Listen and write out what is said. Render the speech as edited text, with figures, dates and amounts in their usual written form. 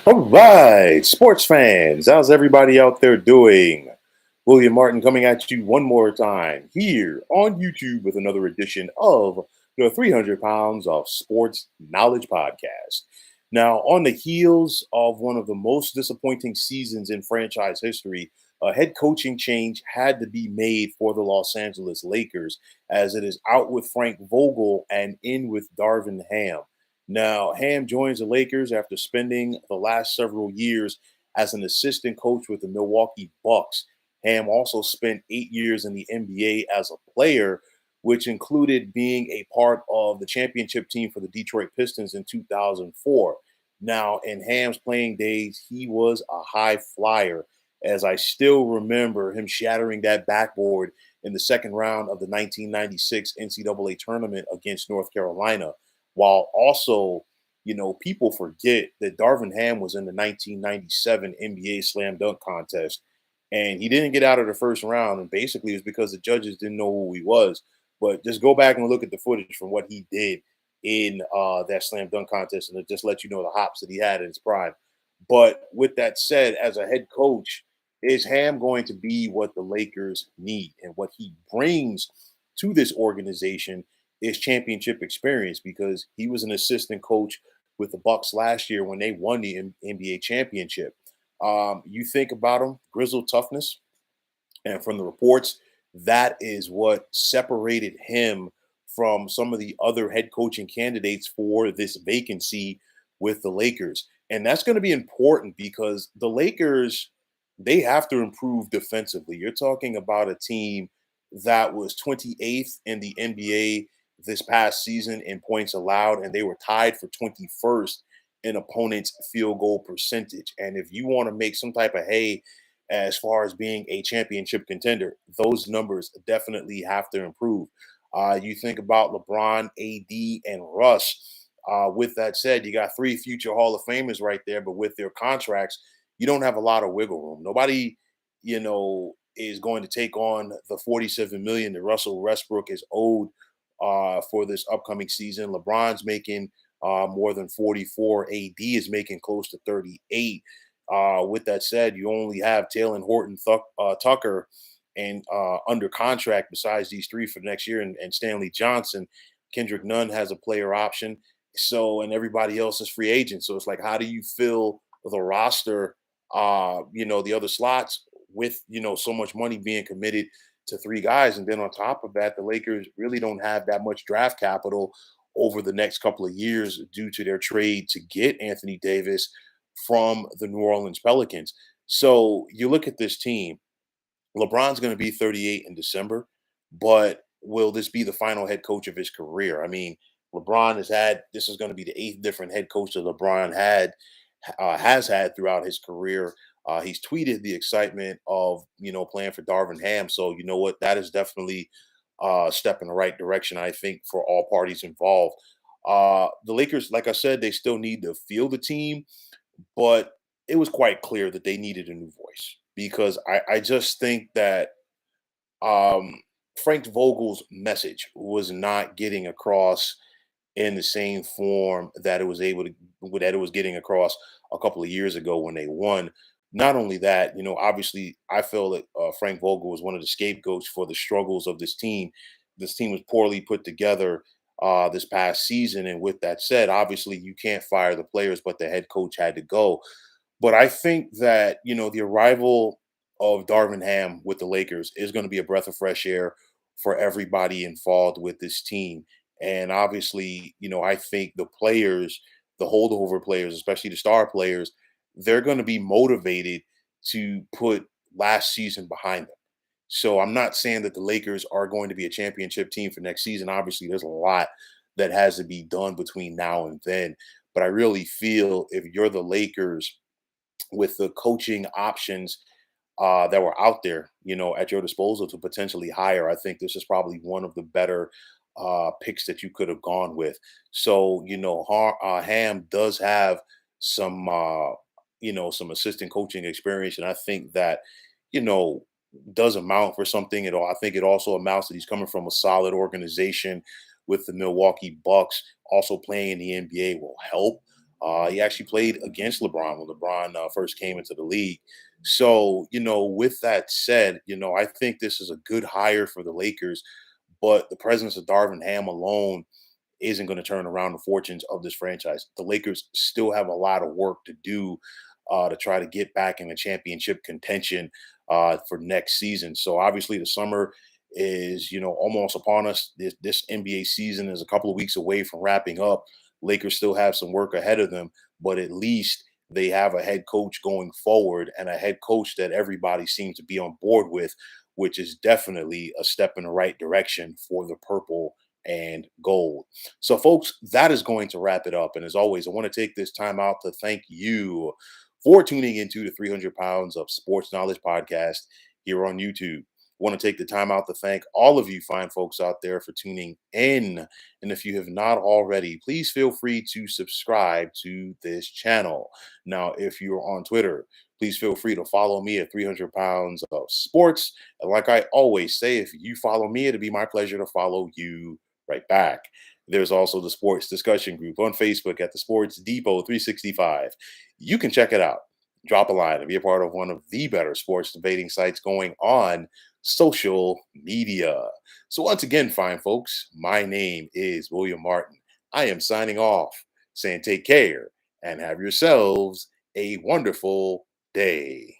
All right, sports fans, how's everybody out there doing? William Martin coming at you one more time here on YouTube with another edition of the 300 Pounds of Sports Knowledge Podcast. Now, on the heels of one of the most disappointing seasons in franchise history, a head coaching change had to be made for the Los Angeles Lakers, as it is out with Frank Vogel and in with Darvin Ham. Now, Ham joins the Lakers after spending the last several years as an assistant coach with the Milwaukee Bucks. Ham also spent 8 years in the NBA as a player, which included being a part of the championship team for the Detroit Pistons in 2004. Now, in Ham's playing days, he was a high flyer, as I still remember him shattering that backboard in the second round of the 1996 NCAA tournament against North Carolina, while also, people forget that Darvin Ham was in the 1997 NBA slam dunk contest and he didn't get out of the first round. And basically, it was because the judges didn't know who he was. But just go back and look at the footage from what he did in that slam dunk contest, and it just let you know the hops that he had in his prime. But with that said, as a head coach, is Ham going to be what the Lakers need? And what he brings to this organization is championship experience, because he was an assistant coach with the Bucks last year when they won the NBA championship. You think about him, grizzled toughness, and from the reports, that is what separated him from some of the other head coaching candidates for this vacancy with the Lakers. And that's going to be important because the Lakers, they have to improve defensively. You're talking about a team that was 28th in the NBA this past season in points allowed, and they were tied for 21st in opponents' field goal percentage. And if you want to make some type of hay as far as being a championship contender, those numbers definitely have to improve. You think about LeBron, AD, and Russ. With that said, you got three future Hall of Famers right there, but with their contracts, you don't have a lot of wiggle room. Nobody, is going to take on the 47 million that Russell Westbrook is owed for this upcoming season. LeBron's making more than 44. AD is making close to 38. With that said, you only have Taylor Horton Tucker and under contract besides these three for next year, and Stanley Johnson. Kendrick Nunn has a player option. So, and everybody else is free agents. So it's like, how do you fill the roster, the other slots with, so much money being committed to three guys? And then on top of that, the Lakers really don't have that much draft capital over the next couple of years due to their trade to get Anthony Davis from the New Orleans Pelicans. So you look at this team, LeBron's going to be 38 in December, but will this be the final head coach of his career? I mean, LeBron this is going to be the eighth different head coach that LeBron has had throughout his career. He's tweeted the excitement of, playing for Darvin Ham. So you know what? That is definitely a step in the right direction, I think, for all parties involved. The Lakers, like I said, they still need to field the team, but it was quite clear that they needed a new voice, because I just think that um, Frank Vogel's message was not getting across in the same form that it was getting across a couple of years ago when they won. Not only that, obviously, I feel that Frank Vogel was one of the scapegoats for the struggles of this team. This team was poorly put together this past season, and with that said, obviously, you can't fire the players, but the head coach had to go. But I think that, the arrival of Darvin Ham with the Lakers is going to be a breath of fresh air for everybody involved with this team. And obviously, I think the players, the holdover players, especially the star players, they're going to be motivated to put last season behind them. So I'm not saying that the Lakers are going to be a championship team for next season. Obviously, there's a lot that has to be done between now and then. But I really feel if you're the Lakers, with the coaching options that were out there, at your disposal to potentially hire, I think this is probably one of the better picks that you could have gone with. So, Ham does have some, some assistant coaching experience, and I think that, you know, does amount for something at all. I think it also amounts that he's coming from a solid organization with the Milwaukee Bucks. Also playing in the NBA will help. He actually played against LeBron when LeBron first came into the league. So, with that said, I think this is a good hire for the Lakers, but the presence of Darvin Ham alone isn't going to turn around the fortunes of this franchise. The Lakers still have a lot of work to do to try to get back in the championship contention for next season. So obviously the summer is almost upon us. This NBA season is a couple of weeks away from wrapping up. Lakers still have some work ahead of them, but at least they have a head coach going forward and a head coach that everybody seems to be on board with, which is definitely a step in the right direction for the purple and gold. So, folks, that is going to wrap it up. And as always, I want to take this time out to thank you for tuning into the 300 Pounds of Sports Knowledge podcast here on YouTube. I want to take the time out to thank all of you fine folks out there for tuning in. And if you have not already, please feel free to subscribe to this channel. Now, if you're on Twitter, please feel free to follow me at 300 Pounds of Sports. And like I always say, if you follow me, it'll be my pleasure to follow you right back. There's also the sports discussion group on Facebook at the Sports Depot 365. You can check it out. Drop a line and be a part of one of the better sports debating sites going on social media. So, once again, fine folks, my name is William Martin. I am signing off, saying take care and have yourselves a wonderful day.